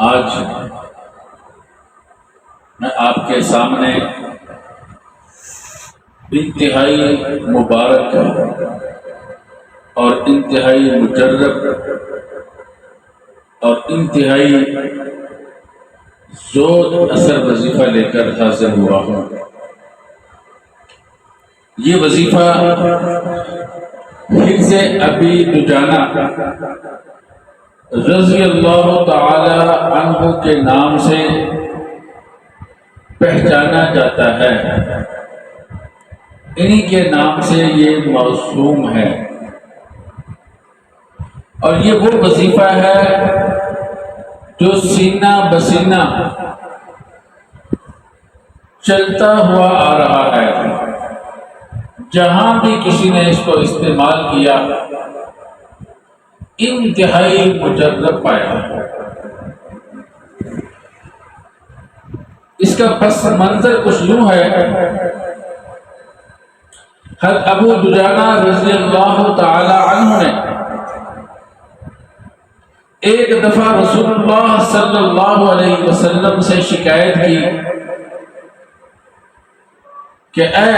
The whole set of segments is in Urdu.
آج میں آپ کے سامنے انتہائی مبارک اور انتہائی مجرب اور انتہائی زود اثر وظیفہ لے کر حاضر ہوا ہوں۔ یہ وظیفہ حفظ ابی دجانہ رضی اللہ تعالی عنہ کے نام سے پہچانا جاتا ہے، انہی کے نام سے یہ موسوم ہے، اور یہ وہ وظیفہ ہے جو سینہ بسینہ چلتا ہوا آ رہا ہے۔ جہاں بھی کسی نے اس کو استعمال کیا انتہائی مجرب پایا۔ اس کا پس منظر کچھ یوں ہے، حضرت ابو دجانہ رضی اللہ تعالی عنہ نے ایک دفعہ رسول اللہ صلی اللہ علیہ وسلم سے شکایت کی کہ اے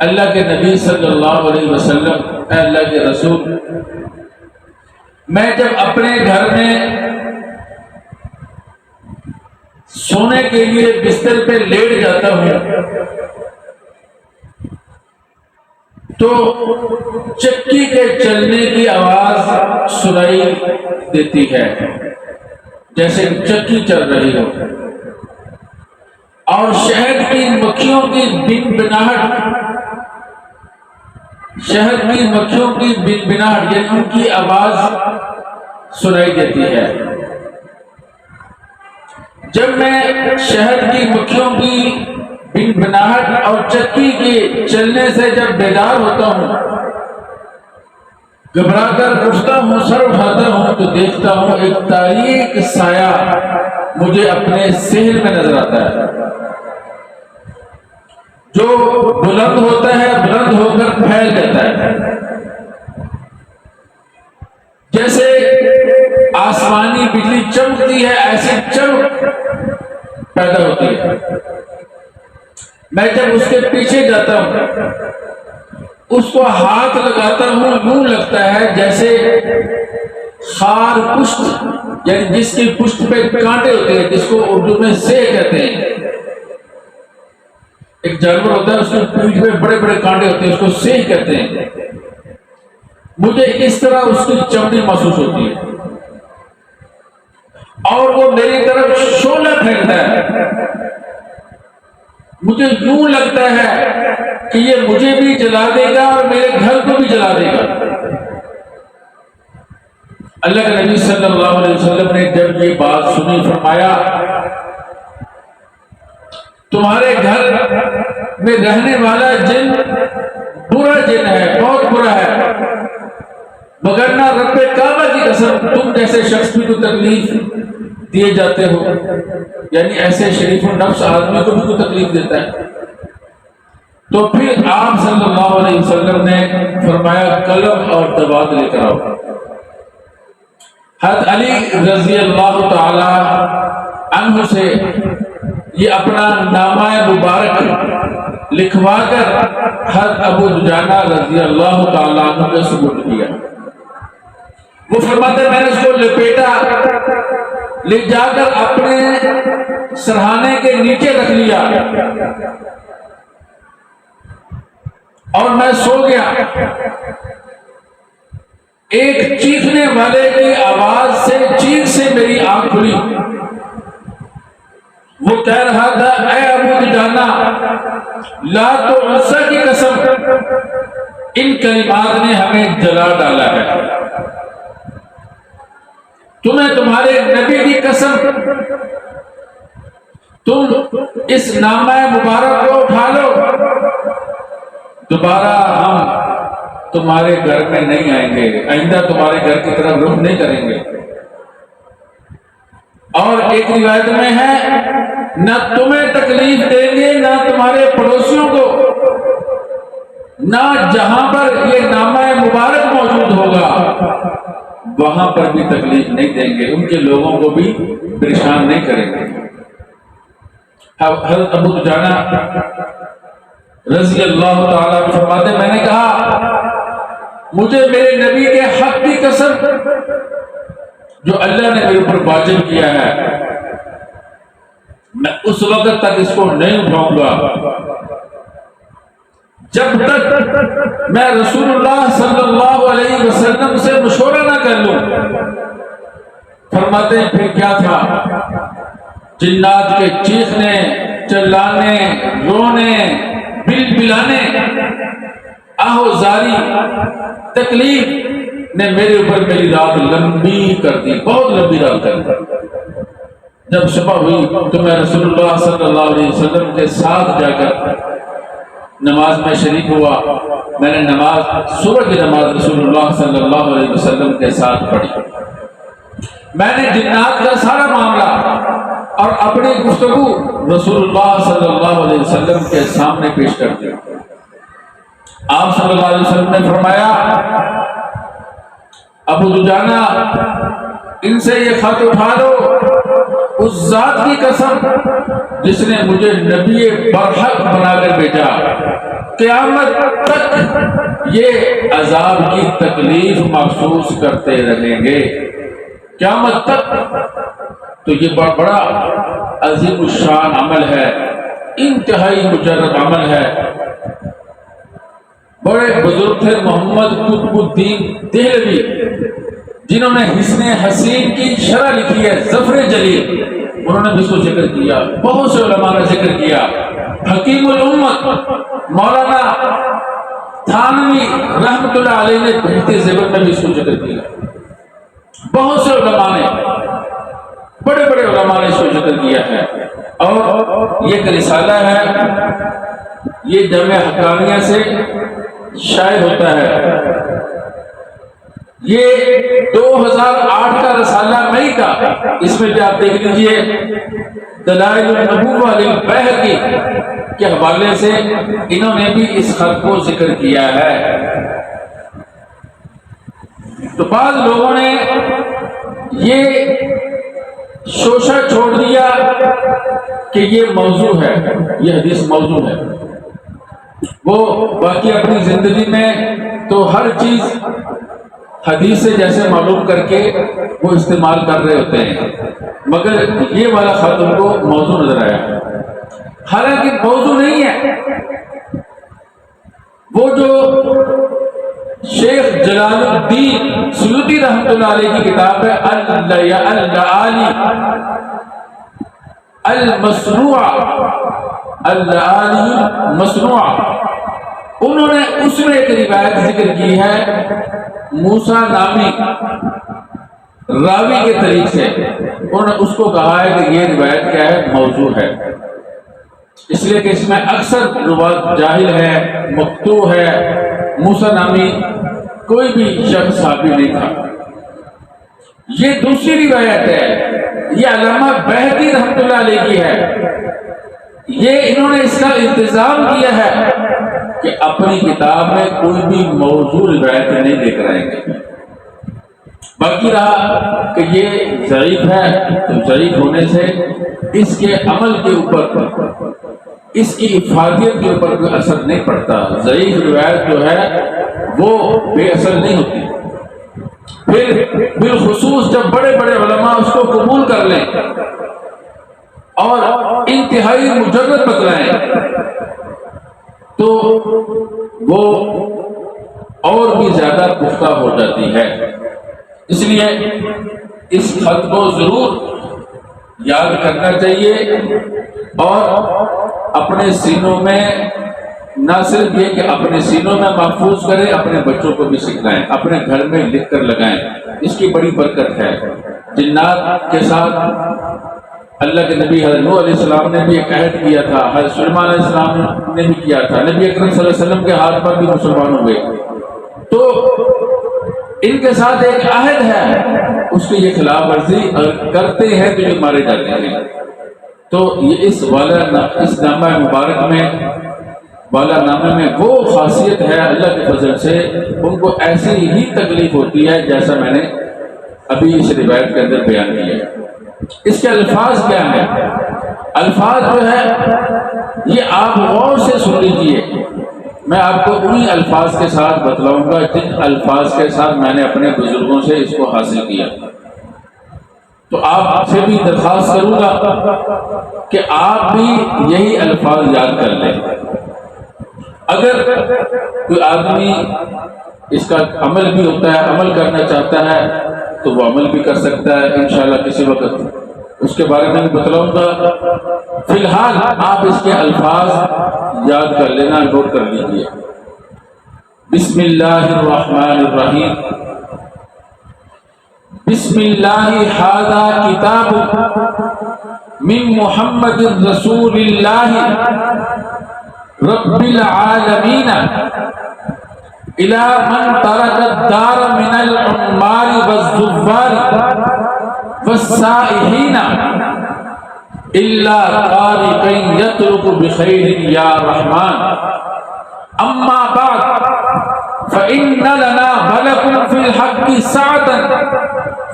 اللہ کے نبی صلی اللہ علیہ وسلم، اے اللہ کے رسول، میں جب اپنے گھر میں سونے کے لیے بستر پہ لیٹ جاتا ہوں تو چکی کے چلنے کی آواز سنائی دیتی ہے، جیسے چکی چل رہی ہو، اور شہد کی مکھیوں کی بن بناہٹ، شہد کی مکھیوں کی بن بناہٹ یعنی ان کی آواز سنائی دیتی ہے۔ جب میں شہد کی مکھیوں کی بن بناہٹ اور چکی کے چلنے سے جب بیدار ہوتا ہوں، گھبرا کر اٹھتا ہوں، سر اٹھاتا ہوں تو دیکھتا ہوں ایک تاریک سایہ مجھے اپنے صحن میں نظر آتا ہے، جو بلند ہوتا ہے، بلند ہو کر پھیل جاتا ہے، جیسے آسمانی بجلی چمکتی ہے ایسی چمک پیدا ہوتی ہے۔ میں جب اس کے پیچھے جاتا ہوں، اس کو ہاتھ لگاتا ہوں، یوں لگتا ہے جیسے خار پشت، یعنی جس کی پشت پہ کانٹے ہوتے ہیں، جس کو اردو میں سے کہتے ہیں۔ ایک جانور ہوتا ہے، اس کی پیٹھ پہ بڑے بڑے کانٹے ہوتے ہیں، اس کو سیہ کہتے ہیں۔ مجھے اس طرح اس کی چمڑی محسوس ہوتی ہے، اور وہ میری طرف شعلہ پھینکتا ہے۔ مجھے یوں لگتا ہے کہ یہ مجھے بھی جلا دے گا اور میرے گھر کو بھی جلا دے گا۔ اللہ کے نبی صلی اللہ علیہ وسلم نے جب یہ بات سنی، فرمایا تمہارے گھر میں رہنے والا جن برا جن ہے، بہت برا ہے، وگرنہ رب کعبہ کی قسم تم جیسے شخص بھی کو تکلیف دیے جاتے ہو، یعنی ایسے شریف النفس آدمی کو بھی کوئی تکلیف دیتا ہے۔ تو پھر آپ صلی اللہ علیہ وسلم نے فرمایا قلم اور دوات لے کر آؤ۔ حضرت علی رضی اللہ تعالی عنہ سے یہ اپنا نامہ مبارک لکھوا کر حضرت ابو دجانہ رضی اللہ تعالی عنہ نے سپرد کیا۔ وہ فرماتے میں نے اس کو لپیٹا، لے جا کر اپنے سرہانے کے نیچے رکھ لیا اور میں سو گیا۔ ایک چیخنے والے کی آواز سے، چیخ سے میری آنکھ کھلی۔ وہ کہہ رہا تھا اے ابو دجانہ، لا تو عزا کی قسم، ان کلمات نے ہمیں جلا ڈالا ہے، تمہیں تمہارے نبی کی قسم، تم اس نامہ مبارک کو اٹھا لو، دوبارہ ہم تمہارے گھر میں نہیں آئیں گے، آئندہ تمہارے گھر کی طرف رخ نہیں کریں گے۔ اور ایک روایت میں ہے نہ تمہیں تکلیف دیں گے، نہ تمہارے پڑوسیوں کو، نہ جہاں پر یہ نامہ مبارک موجود ہوگا وہاں پر بھی تکلیف نہیں دیں گے، ان کے لوگوں کو بھی پریشان نہیں کریں گے۔ حضرت ابو دجانہ رضی اللہ تعالیٰ عنہ فرماتے میں نے کہا مجھے میرے نبی کے حق کی قسم جو اللہ نے میرے اوپر واجب کیا ہے، میں اس وقت تک اس کو نہیں اٹھاؤں گا جب تک میں رسول اللہ صلی اللہ علیہ وسلم سے مشورہ نہ کر لوں۔ فرماتے ہیں پھر کیا تھا؟ جنات کے چیخنے، چلانے، رونے، بل بلانے، آہو زاری، تکلیف نے میرے اوپر میری رات لمبی کر دی، بہت لمبی رات کر دی۔ جب صبح ہوئی تو میں رسول اللہ صلی اللہ علیہ وسلم کے ساتھ جا کر نماز میں شریک ہوا۔ میں نے صبح کی نماز رسول اللہ صلی اللہ علیہ وسلم کے ساتھ پڑھی۔ میں نے جنات کا سارا معاملہ اور اپنی گفتگو رسول اللہ صلی اللہ علیہ وسلم کے سامنے پیش کر دی۔ آپ صلی اللہ علیہ وسلم نے فرمایا ابو دجانہ ان سے یہ خط اٹھا دو، اس ذات کی قسم جس نے مجھے نبی برحق بنا کر بھیجا، قیامت تک یہ عذاب کی تکلیف محسوس کرتے رہیں گے، قیامت تک۔ تو یہ بڑا عظیم الشان عمل ہے، انتہائی مجرد عمل ہے۔ بڑے بزرگ تھے محمد قطب الدین دہلوی، جنہوں نے حسن حسین کی شرح لکھی ہے، ظفر جلیل، انہوں نے بھی اس کو ذکر کیا، بہت سے علماء نے ذکر کیا۔ حکیم الامت مولانا تھانوی رحمۃ اللہ علیہ نے بہتے زیور میں بھی اس کو ذکر کیا۔ بہت سے علماء نے، بڑے بڑے علماء نے اس کو ذکر کیا ہے۔ اور یہ ایک رسالہ ہے، یہ جامع حقانیہ سے شائع ہوتا ہے۔ یہ 2008 کا رسالہ مئی کا، اس میں بھی آپ دیکھ لیجئے دلائل النبوہ للبیہقی کے حوالے سے انہوں نے بھی اس خط کو ذکر کیا ہے۔ تو بعض لوگوں نے یہ شوشہ چھوڑ دیا کہ یہ موضوع ہے، یہ حدیث موضوع ہے۔ وہ باقی اپنی زندگی میں تو ہر چیز حدیث سے جیسے معلوم کر کے وہ استعمال کر رہے ہوتے ہیں، مگر یہ والا خط ان کو موضوع نظر آیا، حالانکہ موضوع نہیں ہے۔ وہ جو شیخ جلال الدین سیوطی رحمۃ اللہ علیہ کی کتاب ہے اللآلی المصنوع، انہوں نے اس میں ایک روایت ذکر کی ہے موسیٰ نامی راوی کے طریق سے۔ انہوں نے اس کو کہا ہے کہ یہ روایت کیا ہے؟ موضوع ہے، اس لیے کہ اس میں اکثر روایت جاہل ہے، مقطوع ہے، موسیٰ نامی کوئی بھی شخص صحابی نہیں تھا۔ یہ دوسری روایت ہے، یہ علامہ بہقی رحمۃ اللہ علیہ کی ہے۔ یہ انہوں نے اس کا انتظام کیا ہے کہ اپنی کتاب میں کوئی بھی موضوع روایت نہیں لے کر آئیں گے۔ باقی رہا کہ یہ ضعیف ہے، تو ضعیف ہونے سے اس کے عمل کے اوپر، اس کی افادیت کے اوپر کوئی اثر نہیں پڑتا۔ ضعیف روایت جو ہے وہ بے اثر نہیں ہوتی۔ پھر بالخصوص جب بڑے بڑے علماء اس کو قبول کر لیں اور انتہائی مجرد بتلائیں تو وہ اور بھی زیادہ پختہ ہو جاتی ہے۔ اس لیے اس خط کو ضرور یاد کرنا چاہیے اور اپنے سینوں میں نہ صرف یہ کہ اپنے سینوں میں محفوظ کریں، اپنے بچوں کو بھی سکھائیں، اپنے گھر میں لکھ کر لگائیں۔ اس کی بڑی برکت ہے۔ جنات کے ساتھ اللہ کے نبی حضرت نوح علیہ السلام نے بھی ایک عہد کیا تھا، حضرت سلیمان علیہ السلام نے بھی کیا تھا، نبی اکرم صلی اللہ علیہ وسلم کے ہاتھ پر بھی مسلمان ہوئے۔ تو ان کے ساتھ ایک عہد ہے، اس کی یہ خلاف ورزی کرتے ہیں تو یہ مارے جاتے ہیں۔ تو یہ اس نامہ مبارک میں، والا نامے میں وہ خاصیت ہے، اللہ کے فضل سے ان کو ایسی ہی تکلیف ہوتی ہے جیسا میں نے ابھی اس روایت کے اندر بیان کیا ہے۔ اس کے الفاظ کیا ہیں؟ الفاظ جو ہے یہ آپ غور سے سن لیجئے، میں آپ کو انہی الفاظ کے ساتھ بتلاؤں گا جن الفاظ کے ساتھ میں نے اپنے بزرگوں سے اس کو حاصل کیا۔ تو آپ سے بھی درخواست کروں گا کہ آپ بھی یہی الفاظ یاد کر لیں۔ اگر کوئی آدمی اس کا عمل بھی ہوتا ہے، عمل کرنا چاہتا ہے تو وہ عمل بھی کر سکتا ہے انشاءاللہ کسی وقت، اس کے بارے میں بھی بتلاؤں گا۔ فی الحال آپ اس کے الفاظ یاد کر لینا، نوٹ کر لیجیے۔ بسم اللہ الرحمن الرحیم۔ بسم اللہ ھذا کتاب من محمد رسول اللہ رب العالمین الى من ترک الدار من العمار والزوار والسائحین الا طارقا یترک بخیر یا رحمان۔ اما بعد فإن لنا ملك في الحق ساعة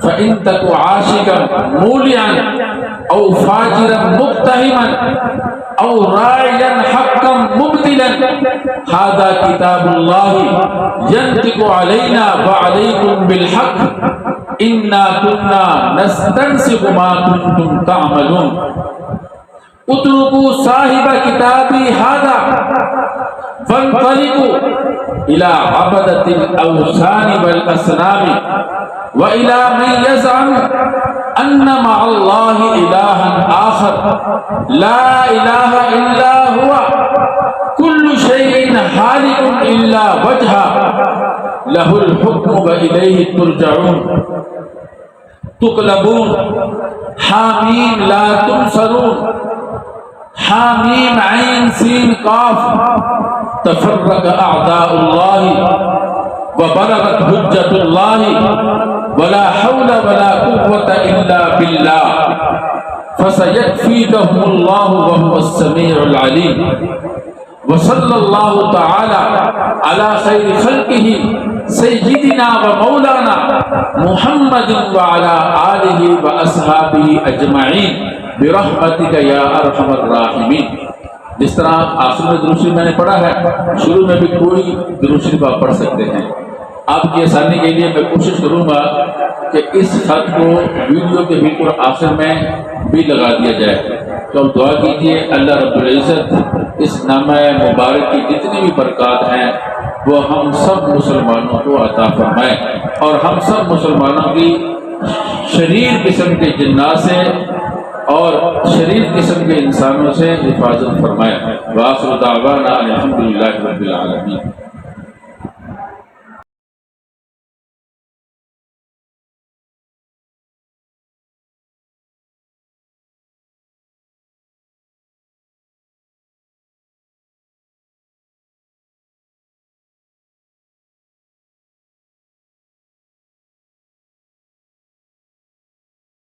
فإن تك عاشقا مولعا أو فاجرا مقتهما أو راعيا حقا مبتلا هذا كتاب الله ينطق علينا وعليكم بالحق إنا كنا نستنسخ ما كنتم تعملون اتركوا صاحب كتابي هذا فانطلقوا إلى عبدة الأوثان والأصنام وإلى من يزعم أن مع الله إلها آخر لا إله إلا هو كل شيء هالك إلا وجهه له الحكم وإليه ترجعون تقلبون حاميم لا تنصرون حاميم عين سين قاف تفرق أعداء الله وبلغت حجة الله ولا حول ولا قوة إلا بالله فسيكفيكهم الله وهو السميع العليم وصلى الله تعالى على خير خلقه سيدنا ومولانا محمد وعلى آله وأصحابه أجمعين برحمتك يا أرحم الراحمين۔ جس طرح آخر میں درود شریف میں نے پڑھا ہے، شروع میں بھی کوئی درود شریف آپ پڑھ سکتے ہیں۔ آپ کی آسانی کے لیے میں کوشش کروں گا کہ اس خط کو ویڈیو کے بالکل آخر میں بھی لگا دیا جائے۔ تو آپ دعا کیجیے اللہ رب العزت اس نامہ مبارک کی جتنی بھی برکات ہیں وہ ہم سب مسلمانوں کو عطا فرمائے، اور ہم سب مسلمانوں کی شریر قسم کے جنات سے اور شریر قسم کے انسانوں سے حفاظت فرمائے۔ وآخر دعوانا الحمدللہ رب العالمین۔